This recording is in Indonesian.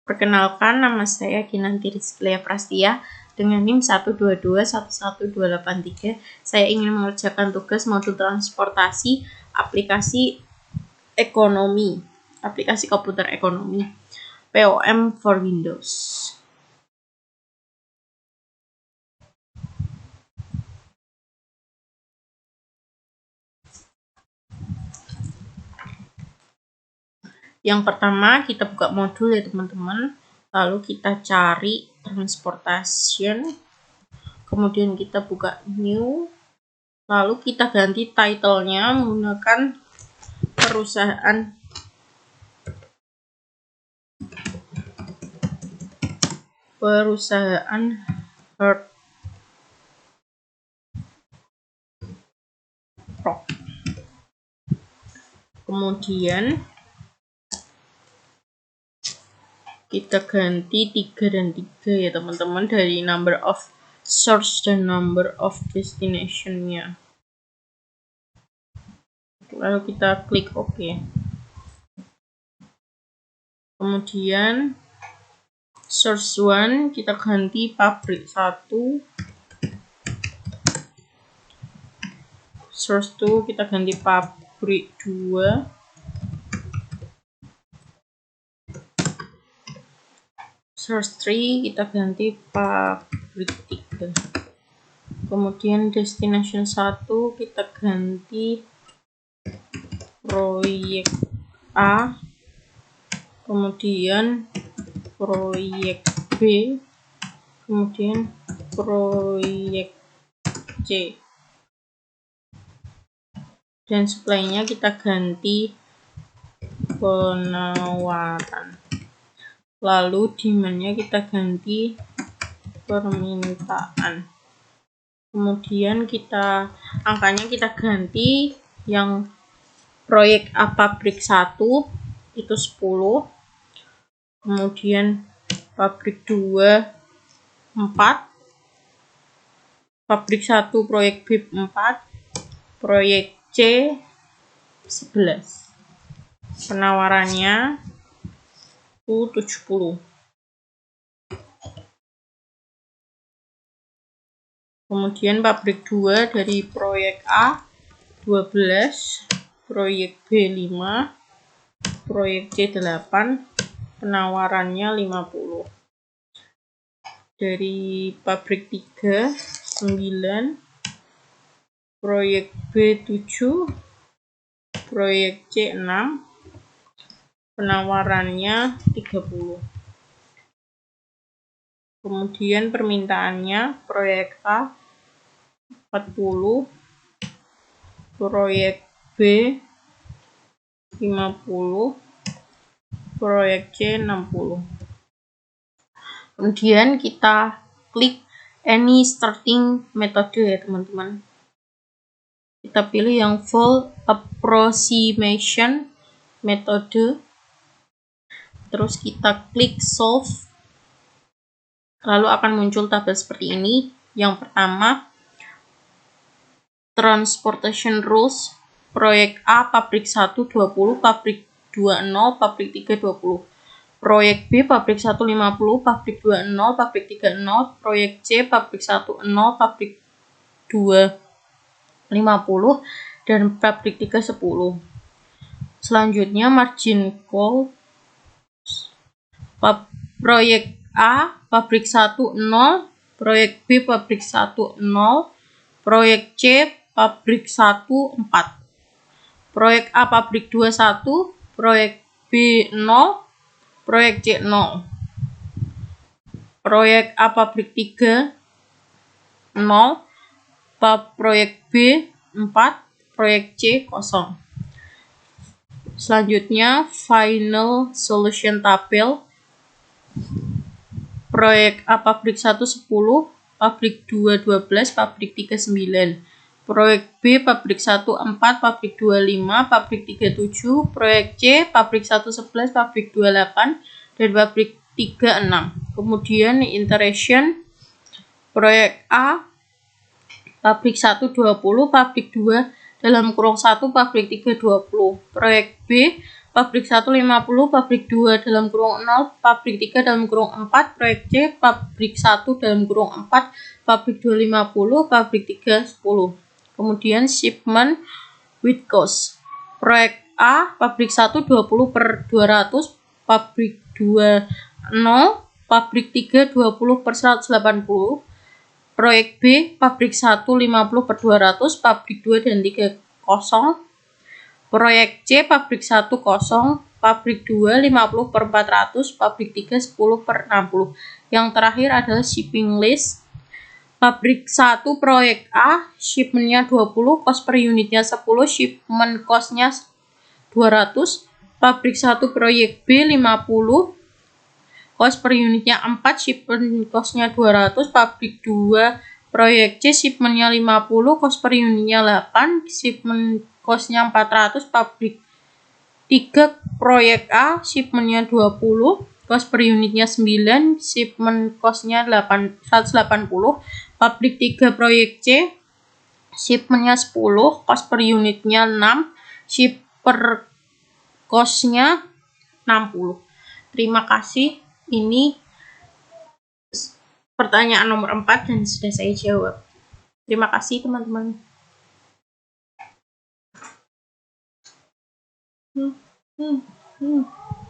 Perkenalkan, nama saya Kinanti Rizklia Prastia dengan NIM 122111283. Saya ingin mengerjakan tugas modul transportasi aplikasi komputer ekonomi POM for Windows. Yang pertama, kita buka modul ya teman-teman, lalu kita cari transportation, kemudian kita buka new, lalu kita ganti title-nya menggunakan perusahaan Hard Rock. Kemudian kita ganti 3 dan 3 ya teman-teman, dari number of source dan number of destination-nya. Lalu kita klik OK. Kemudian source 1 kita ganti pabrik 1, source 2 kita ganti pabrik 2, source 3 kita ganti pabrik 3. Kemudian destination 1 kita ganti proyek A, kemudian proyek B, kemudian proyek C, dan supply-nya kita ganti penawaran. Lalu demand-nya kita ganti permintaan. Kemudian angkanya kita ganti, yang proyek A pabrik 1 itu 10, kemudian pabrik 2 4, pabrik 1 proyek B 4, proyek C 11. Penawarannya 70. Kemudian pabrik 2 dari proyek A 12, proyek B 5, proyek C 8, penawarannya 50. Dari pabrik 3 9, proyek B 7, proyek C 6, penawarannya 30. Kemudian permintaannya proyek A 40, proyek B 50, proyek C 60. Kemudian kita klik any starting metode ya teman-teman. Kita pilih yang full approximation metode. Terus kita klik solve. Lalu akan muncul tabel seperti ini. Yang pertama, transportation rules. Proyek A pabrik 1 20, pabrik 2 0, pabrik 3 20. Proyek B pabrik 1 50, pabrik 2 0, pabrik 3 0, proyek C pabrik 1 0, pabrik 2 50, dan pabrik 3 10. Selanjutnya margin call. Proyek A pabrik 1 0, proyek B pabrik 1 0, proyek C pabrik 1 4, proyek A pabrik 2 1, proyek B 0, proyek C 0, proyek A pabrik 3 0, proyek B 4, proyek C 0. Selanjutnya final solution tabel. Proyek A pabrik 1 10, pabrik 2 12, pabrik 3 9. Proyek B pabrik 1 4, pabrik 2 5, pabrik 3 7, proyek C pabrik 1 11, pabrik 2 8, dan pabrik 3 6. Kemudian iteration, proyek A pabrik 1 20, pabrik 2 dalam kurung 1, pabrik 3 20. Proyek B pabrik 1 50, pabrik 2 dalam kurung 0, pabrik 3 dalam kurung 4, proyek C, pabrik 1 dalam kurung 4, pabrik 2 50, pabrik 3 10. Kemudian shipment with cost. Proyek A, pabrik 1 20 per 200, pabrik 2 0, pabrik 3 20 per 180. Proyek B, pabrik 1 50 per 200, pabrik 2 dan 3 kosong. Proyek C, pabrik 1 kosong, pabrik 2 50 per 400, pabrik 3 10 per 60. Yang terakhir adalah shipping list. Pabrik 1 proyek A, shipmentnya 20, cost per unitnya 10, shipment costnya 200. Pabrik 1 proyek B 50, cost per unitnya 4, shipment costnya 200. Pabrik 2 proyek C, shipmentnya 50, cost per unitnya 8, shipment costnya 400. Pabrik 3 proyek A, shipmentnya 20, cost per unitnya 9, shipment costnya 180. Pabrik 3 proyek C, shipmentnya 10, cost per unitnya 6, ship per costnya 60. Terima kasih. Ini pertanyaan nomor 4 dan sudah saya jawab. Terima kasih teman-teman.